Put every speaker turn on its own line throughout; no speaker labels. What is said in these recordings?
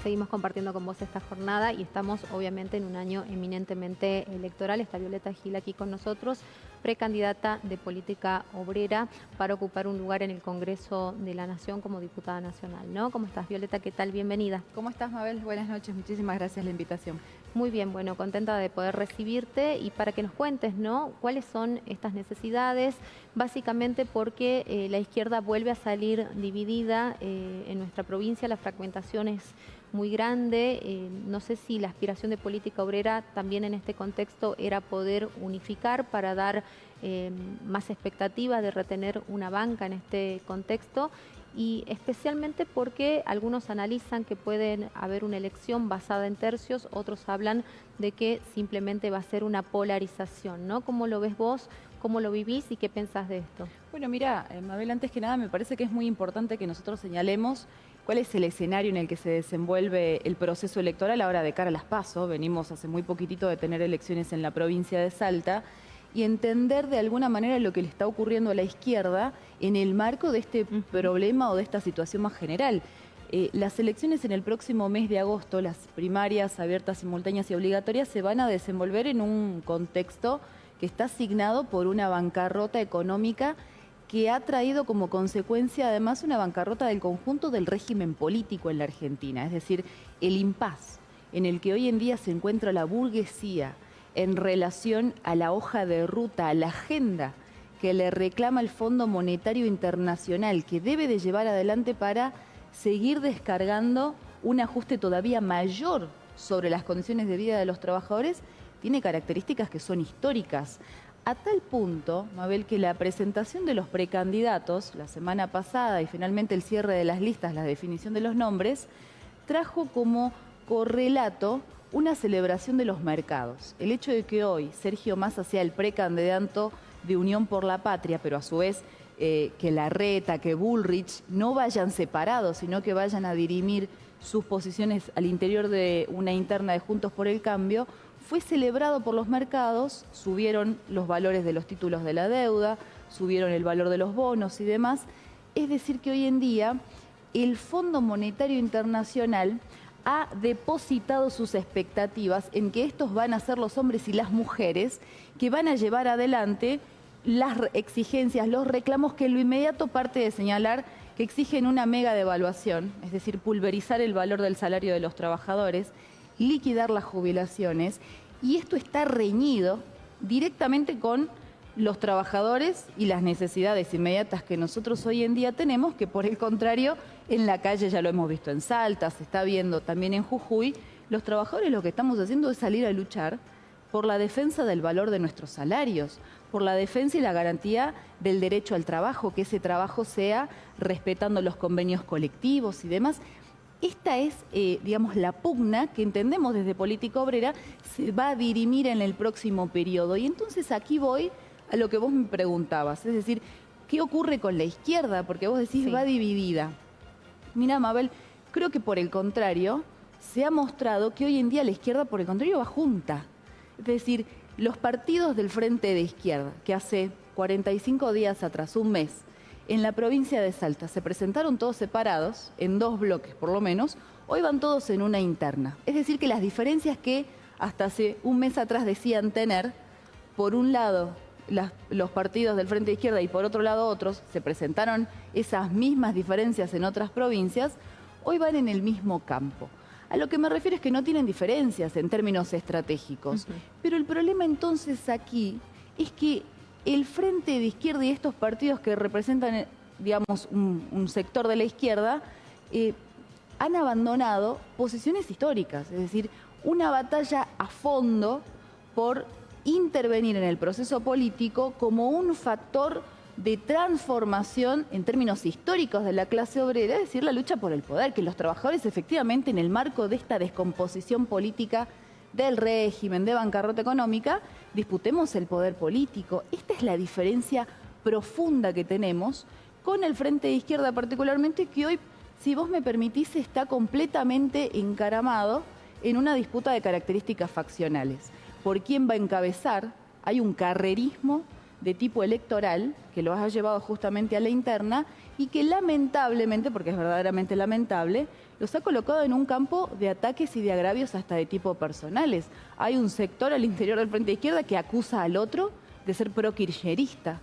Seguimos compartiendo con vos esta jornada y estamos obviamente en un año eminentemente electoral. Está Violeta Gil aquí con nosotros, precandidata de Política Obrera para ocupar un lugar en el Congreso de la Nación como diputada nacional, ¿no? ¿Cómo estás, Violeta? ¿Qué tal? Bienvenida.
¿Cómo estás, Mabel? Buenas noches, muchísimas gracias por la invitación.
Muy bien, bueno, contenta de poder recibirte y para que nos cuentes, ¿no? ¿Cuáles son estas necesidades? Básicamente porque la izquierda vuelve a salir dividida en nuestra provincia, la fragmentación es muy grande. No sé si la aspiración de Política Obrera también en este contexto era poder unificar para dar más expectativa de retener una banca en este contexto, y especialmente porque algunos analizan que pueden haber una elección basada en tercios, otros hablan de que simplemente va a ser una polarización, ¿no? ¿Cómo lo ves vos? ¿Cómo lo vivís y qué pensás de esto?
Bueno, mira, Mabel, antes que nada me parece que es muy importante que nosotros señalemos cuál es el escenario en el que se desenvuelve el proceso electoral ahora de cara a las PASO. Venimos hace muy poquitito de tener elecciones en la provincia de Salta y entender de alguna manera lo que le está ocurriendo a la izquierda en el marco de este problema o de esta situación más general. Las elecciones en el próximo mes de agosto, las primarias abiertas, simultáneas y obligatorias, se van a desenvolver en un contexto que está asignado por una bancarrota económica que ha traído como consecuencia además una bancarrota del conjunto del régimen político en la Argentina, es decir, el impas en el que hoy en día se encuentra la burguesía en relación a la hoja de ruta, a la agenda que le reclama el Fondo Monetario Internacional, que debe de llevar adelante para seguir descargando un ajuste todavía mayor sobre las condiciones de vida de los trabajadores, tiene características que son históricas. A tal punto, Mabel, que la presentación de los precandidatos la semana pasada y finalmente el cierre de las listas, la definición de los nombres, trajo como correlato una celebración de los mercados. El hecho de que hoy Sergio Massa sea el precandidato de Unión por la Patria, pero a su vez que Larreta, que Bullrich no vayan separados, sino que vayan a dirimir sus posiciones al interior de una interna de Juntos por el Cambio, fue celebrado por los mercados, subieron los valores de los títulos de la deuda, subieron el valor de los bonos y demás. Es decir, que hoy en día el Fondo Monetario Internacional ha depositado sus expectativas en que estos van a ser los hombres y las mujeres que van a llevar adelante las exigencias, los reclamos que en lo inmediato parte de señalar que exigen una mega devaluación, es decir, pulverizar el valor del salario de los trabajadores, liquidar las jubilaciones, y esto está reñido directamente con los trabajadores y las necesidades inmediatas que nosotros hoy en día tenemos, que por el contrario, en la calle ya lo hemos visto en Salta, se está viendo también en Jujuy. Los trabajadores lo que estamos haciendo es salir a luchar por la defensa del valor de nuestros salarios, por la defensa y la garantía del derecho al trabajo, que ese trabajo sea respetando los convenios colectivos y demás. Esta es, digamos, la pugna que entendemos desde Política Obrera se va a dirimir en el próximo periodo. Y entonces aquí voy a lo que vos me preguntabas, es decir, ¿qué ocurre con la izquierda? Porque vos decís, sí, va dividida. Mira, Mabel, creo que por el contrario, se ha mostrado que hoy en día la izquierda, por el contrario, va junta. Es decir, los partidos del Frente de Izquierda, que hace 45 días atrás, un mes, en la provincia de Salta se presentaron todos separados, en dos bloques por lo menos, hoy van todos en una interna. Es decir, que las diferencias que hasta hace un mes atrás decían tener, por un lado los partidos del Frente de Izquierda y por otro lado otros, se presentaron esas mismas diferencias en otras provincias, hoy van en el mismo campo. A lo que me refiero es que no tienen diferencias en términos estratégicos. Pero el problema entonces aquí es que el Frente de Izquierda y estos partidos que representan, digamos, un sector de la izquierda, han abandonado posiciones históricas, es decir, una batalla a fondo por intervenir en el proceso político como un factor de transformación en términos históricos de la clase obrera, es decir, la lucha por el poder, que los trabajadores efectivamente en el marco de esta descomposición política del régimen, de bancarrota económica, disputemos el poder político. Esta es la diferencia profunda que tenemos con el Frente de Izquierda particularmente, que hoy, si vos me permitís, está completamente encaramado en una disputa de características faccionales. ¿Por quién va a encabezar? Hay un carrerismo de tipo electoral, que lo ha llevado justamente a la interna y que lamentablemente, porque es verdaderamente lamentable, los ha colocado en un campo de ataques y de agravios hasta de tipo personales. Hay un sector al interior del Frente de Izquierda que acusa al otro de ser pro-kirchnerista.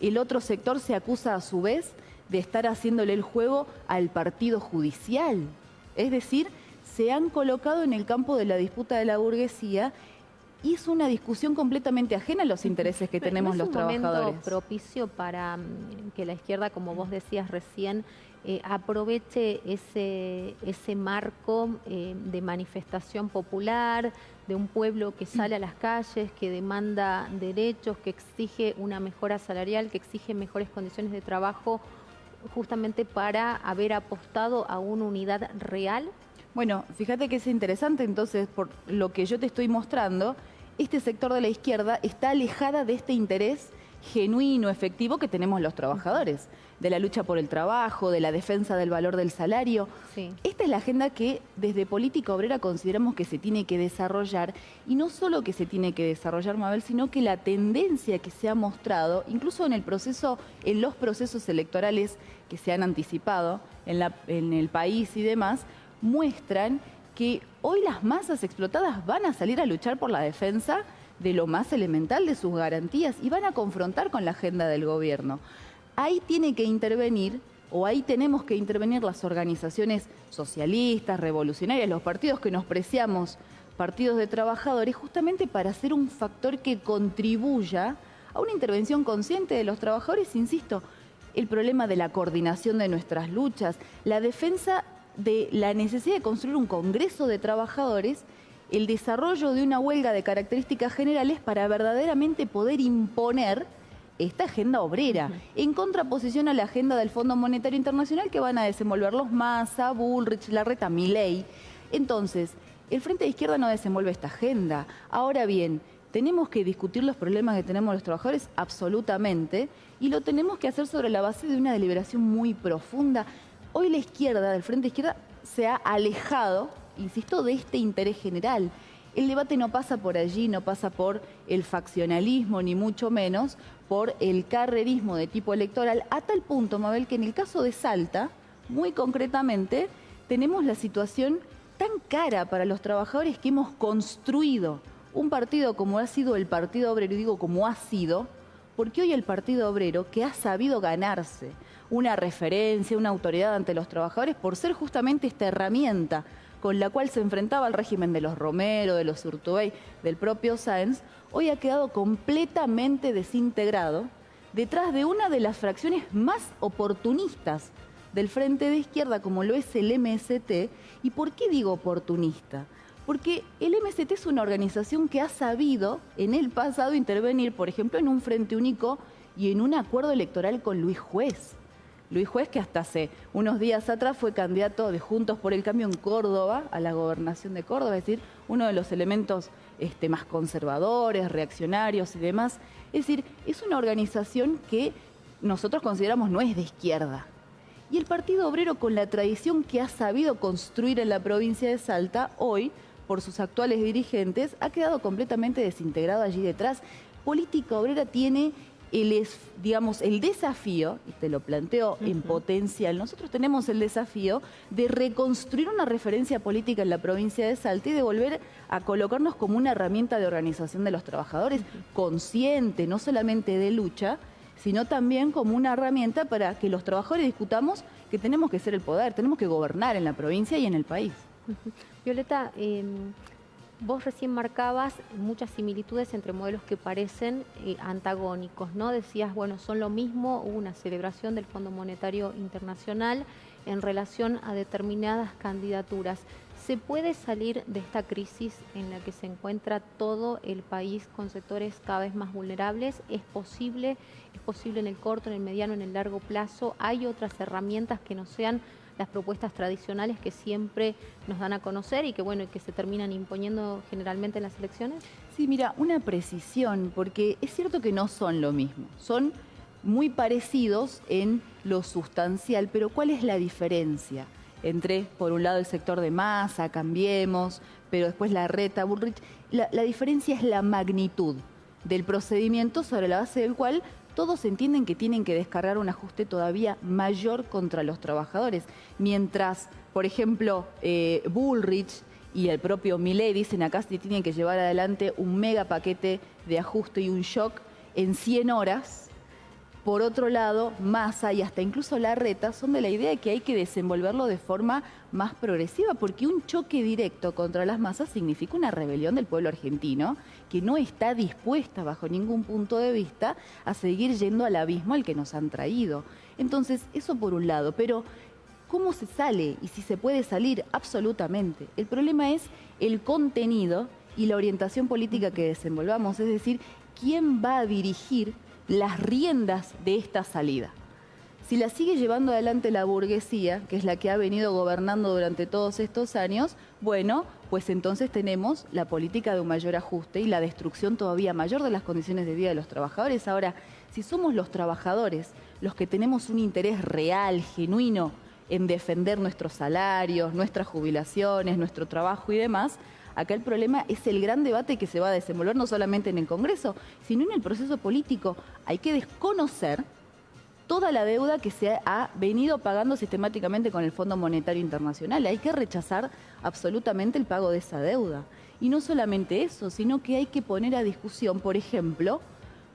El otro sector se acusa a su vez de estar haciéndole el juego al partido judicial. Es decir, se han colocado en el campo de la disputa de la burguesía y es una discusión completamente ajena a los intereses que tenemos los trabajadores.
¿No es un momento propicio para que la izquierda, como vos decías recién, aproveche ese marco de manifestación popular, de un pueblo que sale a las calles, que demanda derechos, que exige una mejora salarial, que exige mejores condiciones de trabajo, justamente para haber apostado a una unidad real?
Bueno, fíjate que es interesante, entonces, por lo que yo te estoy mostrando, este sector de la izquierda está alejada de este interés genuino, efectivo que tenemos los trabajadores, de la lucha por el trabajo, de la defensa del valor del salario.
Sí.
Esta es la agenda que desde Política Obrera consideramos que se tiene que desarrollar, y no solo que se tiene que desarrollar, Mabel, sino que la tendencia que se ha mostrado, incluso en los procesos electorales que se han anticipado en el país y demás, muestran que hoy las masas explotadas van a salir a luchar por la defensa de lo más elemental de sus garantías y van a confrontar con la agenda del gobierno. Ahí tiene que intervenir, o ahí tenemos que intervenir las organizaciones socialistas, revolucionarias, los partidos que nos preciamos, partidos de trabajadores, justamente para ser un factor que contribuya a una intervención consciente de los trabajadores, insisto, el problema de la coordinación de nuestras luchas, la defensa de la necesidad de construir un congreso de trabajadores, el desarrollo de una huelga de características generales para verdaderamente poder imponer esta agenda obrera, en contraposición a la agenda del Fondo Monetario Internacional que van a desenvolver los Massa, Bullrich, Larreta, Milei. Entonces, el Frente de Izquierda no desenvuelve esta agenda. Ahora bien, ¿tenemos que discutir los problemas que tenemos los trabajadores? Absolutamente. Y lo tenemos que hacer sobre la base de una deliberación muy profunda. Hoy la izquierda, del Frente de Izquierda, se ha alejado, insisto, de este interés general. El debate no pasa por allí, no pasa por el faccionalismo, ni mucho menos por el carrerismo de tipo electoral, a tal punto, Mabel, que en el caso de Salta, muy concretamente, tenemos la situación tan cara para los trabajadores que hemos construido un partido como ha sido el Partido Obrero, y digo como ha sido, porque hoy el Partido Obrero, que ha sabido ganarse una referencia, una autoridad ante los trabajadores por ser justamente esta herramienta con la cual se enfrentaba al régimen de los Romero, de los Urtubey, del propio Sáenz, hoy ha quedado completamente desintegrado detrás de una de las fracciones más oportunistas del Frente de Izquierda, como lo es el MST. ¿Y por qué digo oportunista? Porque el MST es una organización que ha sabido en el pasado intervenir, por ejemplo, en un Frente Único y en un acuerdo electoral con Luis Juez. Luis Juez, que hasta hace unos días atrás fue candidato de Juntos por el Cambio en Córdoba, a la gobernación de Córdoba, es decir, uno de los elementos más conservadores, reaccionarios y demás. Es decir, es una organización que nosotros consideramos no es de izquierda. Y el Partido Obrero, con la tradición que ha sabido construir en la provincia de Salta, hoy, por sus actuales dirigentes, ha quedado completamente desintegrado allí detrás. Política Obrera tiene el desafío, y te lo planteo en potencial, nosotros tenemos el desafío de reconstruir una referencia política en la provincia de Salta y de volver a colocarnos como una herramienta de organización de los trabajadores, consciente, no solamente de lucha, sino también como una herramienta para que los trabajadores discutamos que tenemos que ser el poder, tenemos que gobernar en la provincia y en el país.
Violeta, vos recién marcabas muchas similitudes entre modelos que parecen antagónicos, ¿no? Decías, bueno, son lo mismo, hubo una celebración del Fondo Monetario Internacional en relación a determinadas candidaturas. ¿Se puede salir de esta crisis en la que se encuentra todo el país con sectores cada vez más vulnerables? ¿Es posible? ¿Es posible en el corto, en el mediano, en el largo plazo? ¿Hay otras herramientas que no sean las propuestas tradicionales que siempre nos dan a conocer y que, bueno, que se terminan imponiendo generalmente en las elecciones?
Sí, mira, una precisión, porque es cierto que no son lo mismo, son muy parecidos en lo sustancial, pero ¿cuál es la diferencia entre, por un lado, el sector de Massa, Cambiemos, pero después Larreta, Bullrich? La diferencia es la magnitud. del procedimiento sobre la base del cual todos entienden que tienen que descargar un ajuste todavía mayor contra los trabajadores. Mientras, por ejemplo, Bullrich y el propio Milei dicen acá si tienen que llevar adelante un mega paquete de ajuste y un shock en 100 horas. Por otro lado, Massa y hasta incluso Larreta son de la idea de que hay que desenvolverlo de forma más progresiva, porque un choque directo contra las masas significa una rebelión del pueblo argentino que no está dispuesta bajo ningún punto de vista a seguir yendo al abismo al que nos han traído. Entonces, eso por un lado, pero ¿cómo se sale? Y si se puede salir, absolutamente. El problema es el contenido y la orientación política que desenvolvamos, es decir, ¿quién va a dirigir las riendas de esta salida? Si la sigue llevando adelante la burguesía, que es la que ha venido gobernando durante todos estos años, bueno, pues entonces tenemos la política de un mayor ajuste y la destrucción todavía mayor de las condiciones de vida de los trabajadores. Ahora, si somos los trabajadores los que tenemos un interés real, genuino, en defender nuestros salarios, nuestras jubilaciones, nuestro trabajo y demás, acá el problema es el gran debate que se va a desenvolver no solamente en el Congreso, sino en el proceso político. Hay que desconocer toda la deuda que se ha venido pagando sistemáticamente con el Fondo Monetario Internacional. Hay que rechazar absolutamente el pago de esa deuda. Y no solamente eso, sino que hay que poner a discusión, por ejemplo,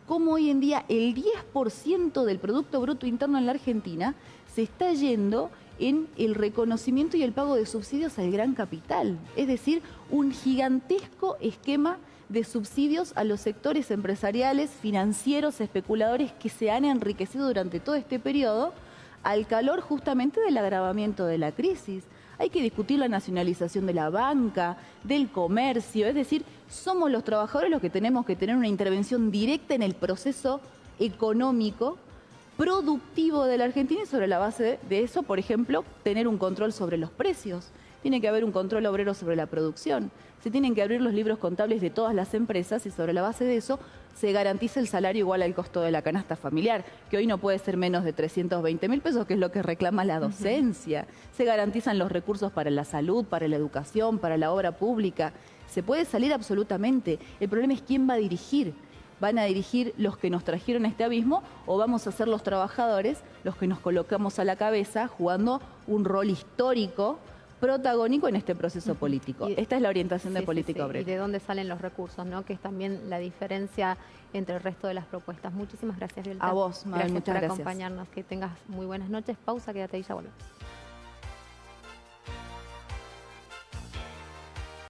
cómo hoy en día el 10% del Producto Bruto Interno en la Argentina se está yendo en el reconocimiento y el pago de subsidios al gran capital. Es decir, un gigantesco esquema de subsidios a los sectores empresariales, financieros, especuladores que se han enriquecido durante todo este periodo al calor justamente del agravamiento de la crisis. Hay que discutir la nacionalización de la banca, del comercio, es decir, somos los trabajadores los que tenemos que tener una intervención directa en el proceso económico productivo de la Argentina y sobre la base de eso, por ejemplo, tener un control sobre los precios. Tiene que haber un control obrero sobre la producción. Se tienen que abrir los libros contables de todas las empresas y sobre la base de eso se garantiza el salario igual al costo de la canasta familiar, que hoy no puede ser menos de 320.000 pesos, que es lo que reclama la docencia. Se garantizan los recursos para la salud, para la educación, para la obra pública. Se puede salir absolutamente. El problema es quién va a dirigir. ¿Van a dirigir los que nos trajeron a este abismo o vamos a ser los trabajadores los que nos colocamos a la cabeza jugando un rol histórico, protagónico en este proceso político? Esta es la orientación de política obrera.
Y de dónde salen los recursos, ¿no? Que es también la diferencia entre el resto de las propuestas. Muchísimas gracias, Violeta.
A vos, Mabel, muchas gracias
por acompañarnos. Que tengas muy buenas noches. Pausa, quédate y ya volvemos.